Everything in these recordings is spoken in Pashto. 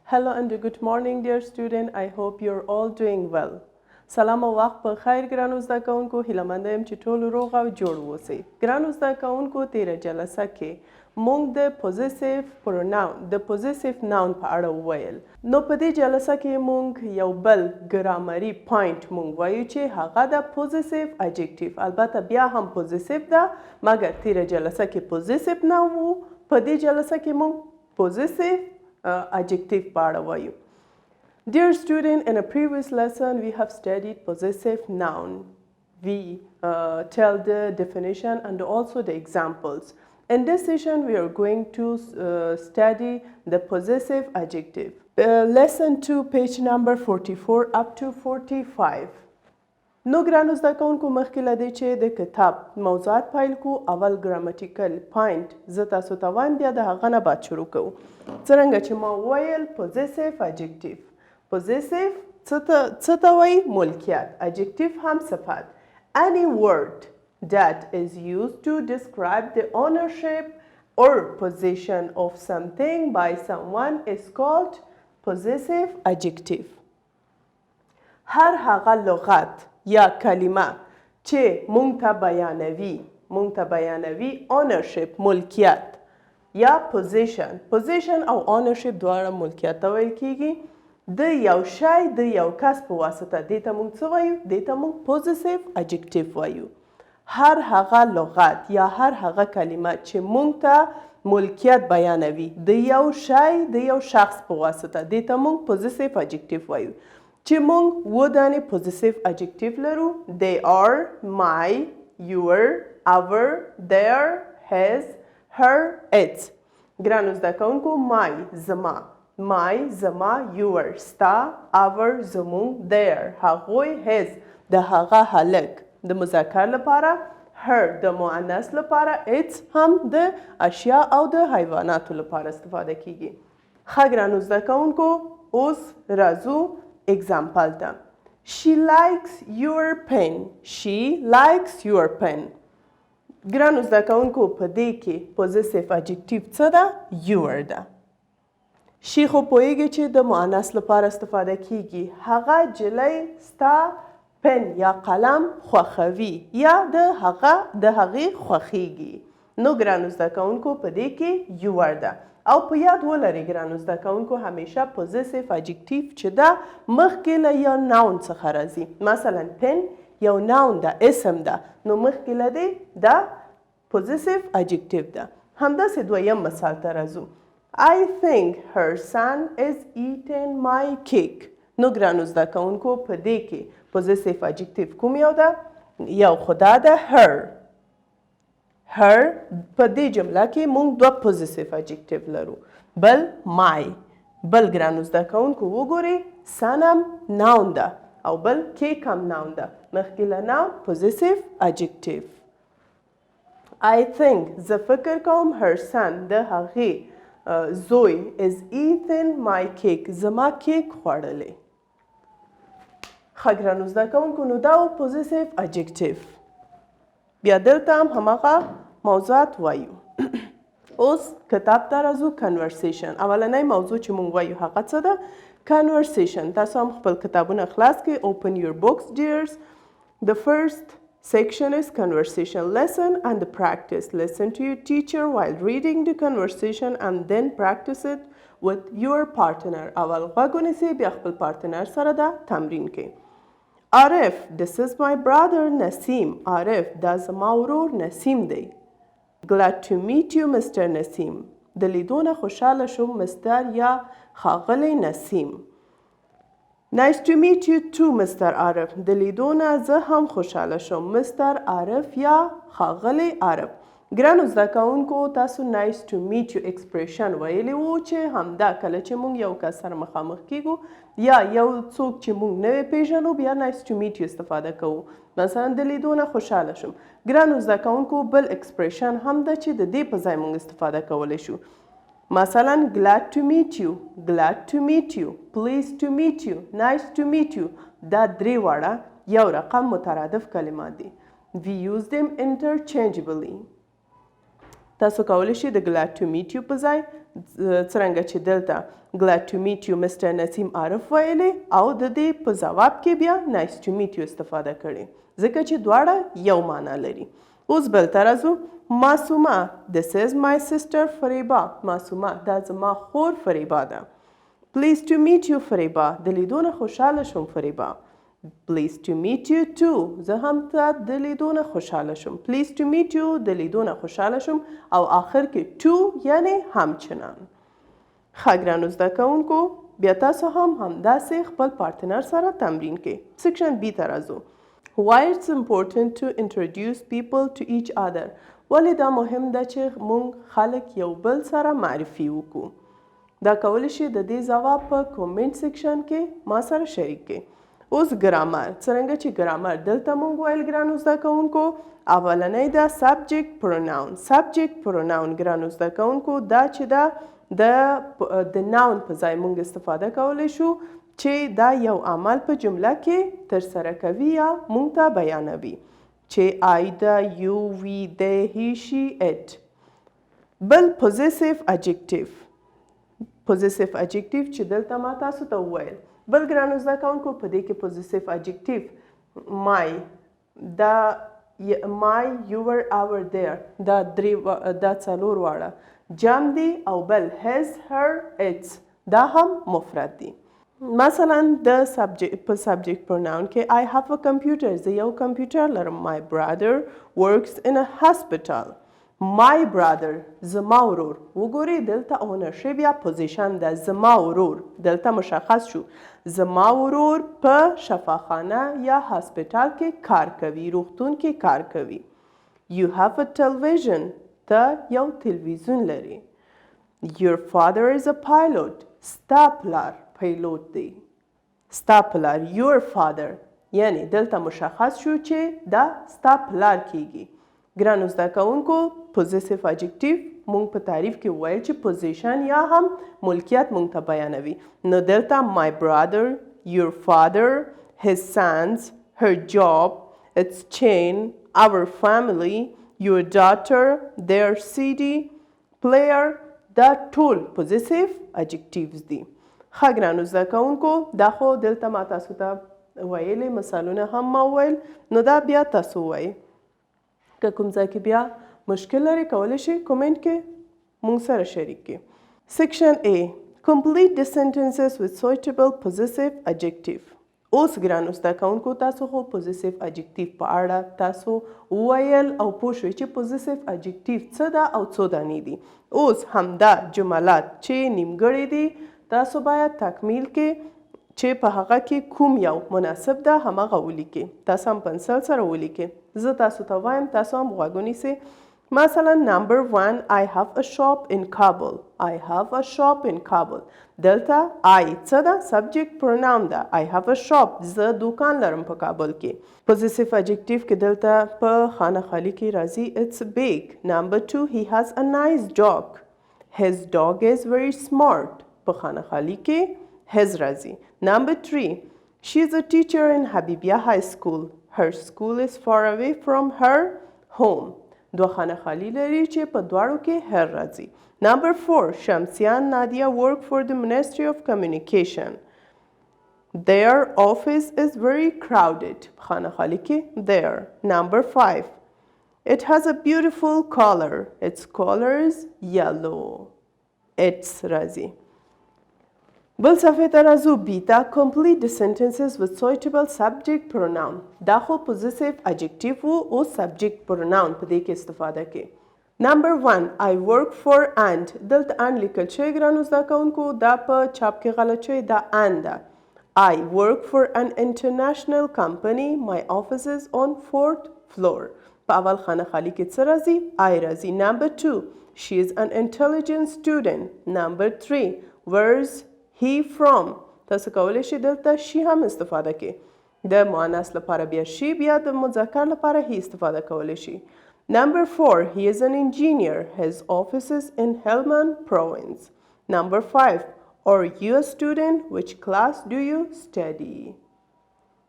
Hello and good morning dear student. I hope you're all doing well. سلام او وخت په خیر ګرانو زده کوونکو. هیله منده یم چې ټول روغ او جوړ اوسئ. ګرانو زده کوونکو تیره جلسه کې موږ د پوزیسیو پروناون د پوزیسیو ناون په اړه وویل. نو په دې جلسه کې موږ یو بل ګرامري پوینټ موږ وایو چې هغه د پوزیسیو اډجکټیو. البته بیا هم پوزیسیو ده مګر تیره جلسه کې پوزیسیو ناون وو. په دې جلسه کې موږ پوزیسیو adjective part of you. Dear student, in a previous lesson we have studied possessive noun. We tell the definition and also the examples. In this session we are going to study the possessive adjective. Lesson 2 page number 44 up to 45. نو ګرانو زده کوونکو مخکې له دې چې د کتاب موضوعات پیل کو اول ګرامټیکل پوینټ زه تاسو ته وایم بیا د هغه نه بعد شروع کوو. څرنګه چې ما وویل پوزیسیو اډجکټیو. پوزیسیو څه ته وایي؟ ملکیت. اډجکټیو هم صفت. Any word that is used to describe the ownership or possession of something by someone is called possessive adjective. هر هغه لغت یا کلمه چې مونږ ته بیانوي اونرشپ ملکیت یا پوزیشن او اونرشپ دواړه ملکیت ته ویل کیږي د یو شی د یو کس په واسطه. دې ته مونږ څه وایو؟ دې ته مونږ پوزیسیو اډجکټیو وایو. هر هغه لغت یا هر هغه کلمه چې مونږ ته ملکیت بیانوي د یو شی د یو شخص په واسطه دې ته مونږ پوزیسیو اډجکټیو وایو. چې مونږ اووه دانې پوزیسیو اډجکټیو لرو. they are, my, your, our, their, his, her, its. ګرانو زده کوونکو my زما your ستا our زمونږ their هغوی his د هغه هلک د مذکر لپاره her د مؤنث لپاره its هم د اشیا او د حیواناتو لپاره استفاده کیږي. ښه ګرانو زده کوونکو اوس راځو example ته. She likes your pen. She likes your pen. ګرانو زده کوونکو په دې کې پوزیسیو اډجکټیو څه ده؟ your ده. شي خو پوهیږي چې د مؤنث لپاره استفاده کیږي. هغه جلی ستا پن یا قلم خوښوي یا د هغې خوښیږي. نو ګرانو زده کوونکو په دې کې your ده. او په یاد ولرئ ګرانو زده کوونکو همیشه پوزیسیو اډجکټیو چې ده مخکې له یو ناون څخه راځي. مثلا پن یو ناون ده، اسم ده، نو مخکې له دې دا پوزیسیو اډجکټیو ده. همداسې دویم مثال ته راځو. I think her son is eating my cake. نو ګرانو زده کوونکو په دې کې پوزیسیو اډجکټیو کوم یو ده؟ یو خو دا ده her. her په دې جمله کې موږ دوه پوزیسیو اډجکټیو لرو. بل my. بل ګرانو زده کوونکو وګورئ son هم ناون ده او بل کیک هم ناون ده. مخکې له ناون پوزیسیو اډجکټیو. I think زه فکر کوم her son د هغې زوی is eating my cake زما کیک خوړلی. ښه ګرانو زده کوونکو نو دا و پوزیسیو اډجکټیو. بیا دلته هم هماغه موضوعات وایو. اوس کتاب ته راځو. کنورسیشن. اولنی موضوع چې موږ وایو هغه څه ده؟ کنورسیشن. تاسو هم خپل کتابونه خلاص کړئ. open your books dears. The first section is conversation. Listen and practice. Listen to your teacher while reading the conversation and then practice it with your partner. اول غوږ ونیسئ بیا خپل پارتنر سره دا تمرین کړئ. عارف this is my brother نسیم. عارف دا زما ورور نسیم دی. glad to meet you Mr. نسیم. د لیدو نه خوشحاله شوم مستر یا ښاغلی نسیم. nice to meet you too Mr. عارف. د لیدو نه زه هم خوشحاله شوم مستر عارف یا ښاغلی عارف. ګرانو زده کوونکو تاسو nice to meet you expression ویلی وو چې همدا کله چې موږ یو کس سره مخامخ کیږو یا یو څوک چې موږ نه پیژنو بیا nice to meet you استفاده کوو. مثلا د لیدو نه خوشحاله شوم. ګرانو زده کوونکو بل expression هم ده چې د دې په ځای موږ استفاده کولی شو. مثلا glad to meet you, glad to meet you, pleased to meet you, nice to meet you. دا درې واړه یو رقم مترادف کلمات دي. We use them interchangeably. تاسو کولی شئ د glad to meet you په ځای څرنګه چې دلته glad to meet you مستر نسیم عارف ویلې او د دې په ځواب کې بیا nice to meet you استفاده کړې ځکه چې دواړه یو معنا لري. اوس بل ته راځو. معصومه this is my sister فریبا. معصومه دا زما خور فریبا ده. pleased to meet you فریبا. د لیدو نه خوشحاله شوم فریبا. pleased to meet you too. زه هم ته د لیدو نه خوشحاله شوم. pleased to meet you د لیدو نه خوشحاله شوم او آخر کې to یعنی همچنان. ښه ګرانو زده کوونکو بیا تاسو هم همداسې خپل پارتنر سره تمرین کې. سیکشن بی ته راځو. why it's important to introduce people to each other. ولې دا مهم ده چې موږ خلک یو بل سره معرفي وکړو. دا کولی شي د دې ځواب په کومنټ سیکشن کې ما سره شریک کړئ. اوس ګرامر څرنګه چې ګرامر دلته موږ ویل ګرانو زده کوونکو اولنی دا سبجیکټ پروناون. سبجیکټ پروناون ګرانو زده کوونکو دا چې دا د ناون په ځای موږ استفاده کولی شو چې دا یو عمل په جمله کې ترسره کوي یا موږ ته بیانوي چې I ده you we they he she it. بل پوزیسیو اجیکټیو. پوزیسیو اجیکټیو چې دلته ما تاسو ته وویل. بل ګرانو زده کوونکو په دې کې پوزیسیو اجیکټیو my دا my your our their دا څلور واړه جمع دي او بل his her its دا هم مفرد دي. مثلا د په سبجیکټ پروناون کې I have a computer. زه یو کمپیوټر لرم. My brother works in a hospital. My brother زما ورور. وګورئ دلته اونرشپ یا پوزیشن ده. زما ورور دلته مشخص شو. زما ورور په شفاخانه یا هاسپیټال کې کار کوي. روغتون کې کار کوي. You have a television. ته یو تلویزیون لري. Your father is a pilot. ستا پلار پیلوت دی. ستا پلار your father یعنی دلته مشخص شو چې دا ستا پلار کیږي. ګرانو زده کوونکو پوزیسیو اجیکټیو مونږ په تعریف کې وویل چې پوزیشن یا هم ملکیت مونږ ته بیانوي. نو دلته my brother, your father, his sons, her job, its chain, our family, your daughter, their CD, player دا ټول پوزیسیو اجیکټیوز دي. ښه ګرانو زده کوونکو دا خو دلته ما تاسو ته ویلې مثالونه هم ما وویل نو دا بیا تاسو وایئ. که کوم ځای کې بیا مشکل لري کولی شئ کومنټ کې موږ سره شریک کړئ. سیکشن A complete the sentences with suitable possessive adjective. اوس ګرانو زده کوونکو تاسو خو پوزیسیو اجیکټیو په اړه تاسو وویل او پوه شوئ چې پوزیسیو اجیکټیو څه ده او څو دانې دي. اوس همدا جملات چې نیمګړي دي تاسو باید تکمیل کې چې په هغه کې کوم یو مناسب ده همغه ولیکئ. تاسو هم پنسل سره ولیکئ. زه تاسو ته وایم تاسو هم غوږ ونیسئ. مثلا نمبر 1 I have a shop in Kabul. I have a shop in Kabul. دلته I څه ده؟ سبجیکټ پروناون ده. I have a shop. زه دوکان لرم په کابل کې. پوزیسیو اجیکټیو کې دلته په خانه خالی کې راځي it's big. Number 2 he has a nice dog. His dog is very smart. په خانه خالی کې his راځي. Number 3 she is a teacher in Habibia High School. Her school is far away from her home. دو خانه خالی لري چې په دواړو کې her راځي. Number 4 Shamsian Nadia work for the Ministry of Communication. Their office is very crowded. خانه خالی کې their. Number 5 it has a beautiful color. Its color is yellow. It's راځي. بل صفحې ته راځو. بیتا complete the sentences with suitable subject pronoun. دا خو پوزیسیو اجیکټیو و او سبجیکټ پروناون په دې کې استفاده کې. نمبر 1 I work for and. دلته and لیکل شوی ګرانو زده کوونکو دا په چاپ کې غلط شوی دا and ده. I work for an international company. My office is on 4th floor. په اول خانه خالی کې څه راځي؟ I راځي. Number 2 she is an intelligent student. Number 3 where's he from. تاسو کولی شئ دلته she هم استفاده کې. د مؤنث لپاره بیا she بیا د مذکر لپاره he استفاده کولی شئ. Number 4 he is an engineer. His office is in Helmand province. Number 5 are you a student? Which class do you study?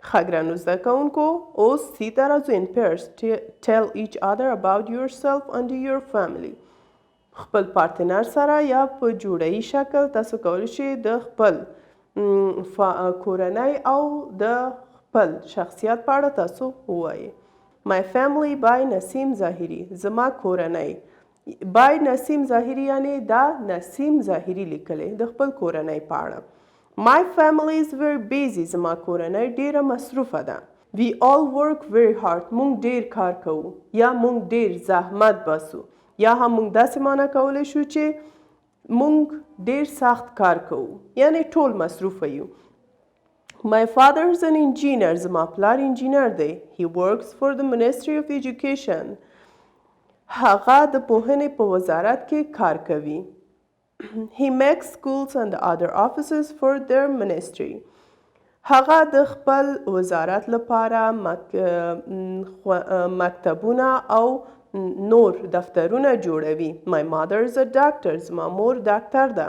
ښه ګرانو زده کوونکو اوس سی ته راځو. in pairs tell each other about yourself and your family. خپل پارتنر سره یا په جوړی شکل تاسو کولی شئ د خپل کورنۍ او د خپل شخصیت په اړه تاسو ووایئ. My family by نسیم ظاهري. زما کورنۍ. by نسیم ظاهري یعنی دا نسیم ظاهري لیکلی د خپل کورنۍ په اړه. My family is very busy. زما کورنۍ ډیره مصروفه ده. We all work very hard. مونږ ډیر کار کوو یا مونږ ډیر زحمت باسو یا هم مونږ داسې معنی کولی شو چې مونږ ډیر سخت کار کوو یعنی ټول مصروفه یو. My father is an engineer. زما پلار انجینر دی. He works for the Ministry of Education. هغه د پوهنې په وزارت کې کار کوي. He makes schools and other offices for their ministry. هغه د خپل وزارت لپاره مکتبونه او نور دفترونه جوړوي. My mother is a doctor. زما مور ډاکټر ده.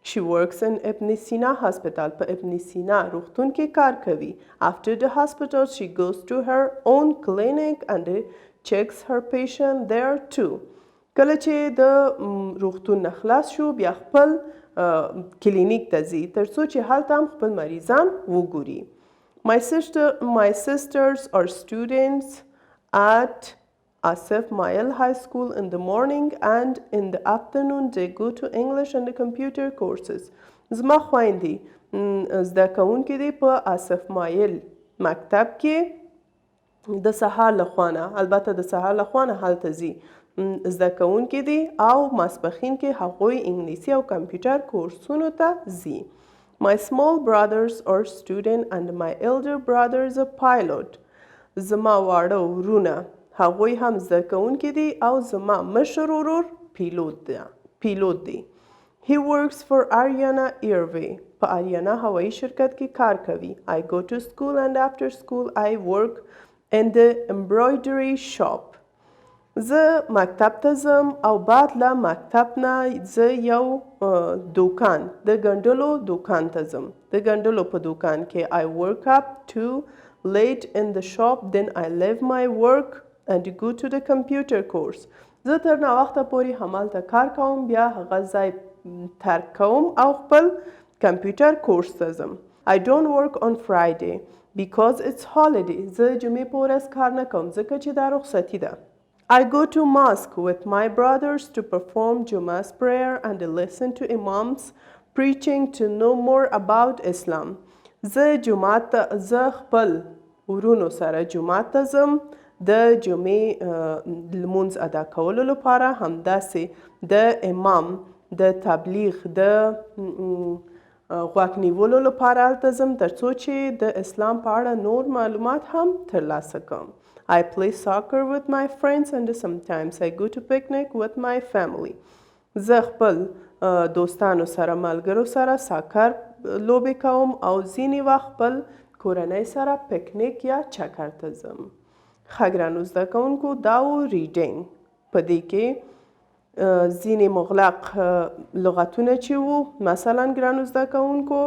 She works in ابن سینا hospital. په ابن سینا روغتون کې کار کوي. After the hospital she goes to her own clinic and checks her patient there too. کله چې د روغتون نه خلاص شو بیا خپل کلینیک ته ځي تر څو چې هلته هم خپل مریضان وګوري. My sisters are students at Asif Mayal High School in the morning and in the afternoon they go to English and the computer courses. زما خویندې زده کوونکي دي په آصف مایل مکتب کې د سهار لخوا نه البته د سهار لخوا نه هلته ځي زده کوونکي دي او ماسپښین کې هغوی انګلیسي او کمپیوټر کورسونو ته ځي. My small brothers are student and my elder brother is a pilot. زما واړه ورونه هغوی هم زده کوونکي دي او زما مشر ورور پیلوت دی. He works for Ariana Airway. په اریانا هوایي شرکت کې کار کوي. I go to school and after school I work in the embroidery shop. زه مکتب ته ځم او بعد له مکتب نه زه یو دوکان د ګنډلو دوکان ته ځم. د ګنډلو په دوکان کې I work up too late in the shop then I leave my work and go to the computer course. زه تر ناوخته پورې همالته کار کوم بیا هغه ځای ترک کوم او خپل کمپیوټر کورس ته ځم. I don't work on Friday because it's holiday. زه جمعې په ورځ کار نه کوم ځکه چې دا رخصتي ده. I go to mosque with my brothers to perform Jummah's prayer and listen to imams preaching to know more about Islam. زه خپل ورونو سره جمعات ته ځم د جمعې لمونځ ادا کولو لپاره همداسې د امام د تبلیغ د غوږ نیولو لپاره هلته ځم تر څو چې د اسلام په اړه نور معلومات هم ترلاسه کړم. I play soccer with my friends and sometimes I go to picnic with my family. زه خپل دوستانو سره ملګرو سره ساکر لوبې کوم او ځینې وخت خپل کورنۍ سره پکنیک یا چکر ته ځم. ښه ګرانو زده کوونکو دا و ریډینګ. په دې کې ځینې مغلق لغتونه چې وو مثلا ګرانو زده کوونکو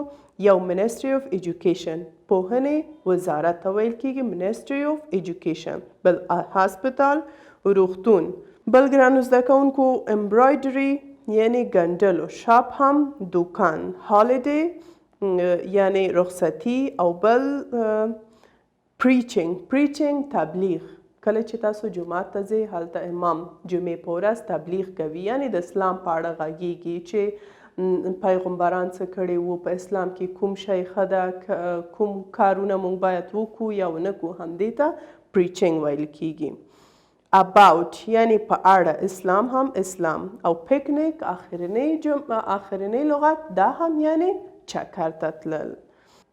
یو منسټري اف ایجوکیشن پوهنې وزارت ته ویل کېږي منسټري اف ایجوکیشن. بل هاسپټال روغتون. بل ګرانو زده کوونکو امبرایډري یعنی ګنډلو. شاپ هم دوکان. هالیډی یعنی رخصتي او بل پریچینګ تبلیغ. کله چې تاسو جمعات ته ځئ هلته امام جمعې په ورځ تبلیغ کوي یعنی د اسلام په اړه غږیږي چې پیغمبران څه کړي وو په اسلام کې کوم شی ښه ده کوم کارونه موږ باید وکړو یا ونه کړو همدې ته پریچینګ ویل کیږي. about یعنی په اړه اسلام هم اسلام او پکنیک آخرنی لغت دا هم یعنی چکر ته تلل.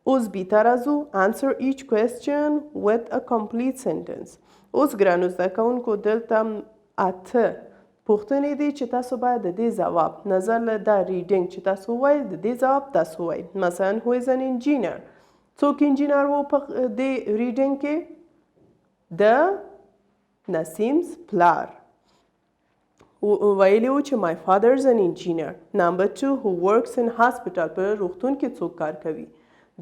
اوس بیته راځو answer each question with a complete sentence. اوس ګرانو زده کوونکو دلته 8 پوښتنې دي چې تاسو باید د دې ځواب نظر له دا ریډینګ چې تاسو ووایئ د دې ځواب تاسو ووایئ. مثلا who is an engineer. څوک انجینر و په دې ریډینګ کې؟ د نسیم's پلار. ویلی و چې my father is an engineer. Number 2 who works in hospital. په روغتون کې څوک کار کوي؟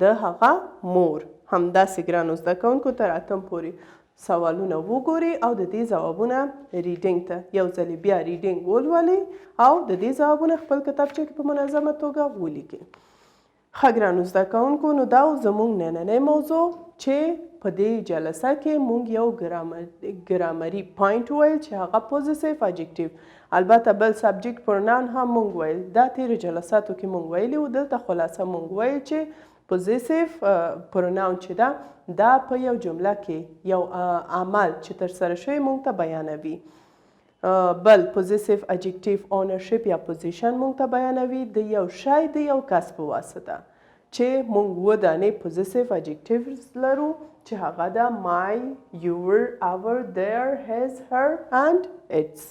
د هغه مور. همداسې ګرانو زده کوونکو تر 8 پورې سوالونه وګوري او د دې ځوابونه ریډینګ ته یو ځلې بیا ریډینګ ولولئ او د دې ځوابونه خپل کتابچه کې په منظمه توګه ولیکئ. ښه ګرانو زده کوونکو، نو دا زموږ نننۍ موضوع چې په دې جلسه کې موږ یو ګرامري پوینټ وویل چې هغه پوزیسیف اجکټیو، البته بل سبجیکټ پروناون هم موږ ویل. دا تیرو جلساتو کې موږ ویلي وو، دلته خلاصه موږ ویل چې پوزیسیف پروناون چې ده دا په یو جمله کې یو عمل چې ترسره شوی موږ ته بیانوي. بل پوزیسیف اجکټیو اونرشپ یا پوزیشن موږ ته بیانوي د یو شی د یو کس په واسطه چې موږ اووه دانې پوزیسیف اجکټیوز لرو چې هغه ده my, your, our, their, his, her and its.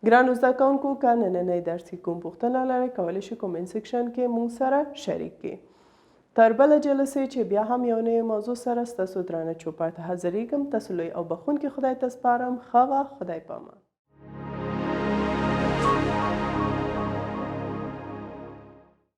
ګرانو زده کوونکو، که نننی درس کې کوم پوښتنه لرئ کولی شئ کومنټ سیکشن کې موږ سره شریک کړئ. تر بله جلسې چې بیا هم یو نوې موضوع سره ستاسو درانه چوپړ ته حاضریږم. تاسو لوی او بخښونکي خدای ته سپارم. ښه وخت، خدای پامان.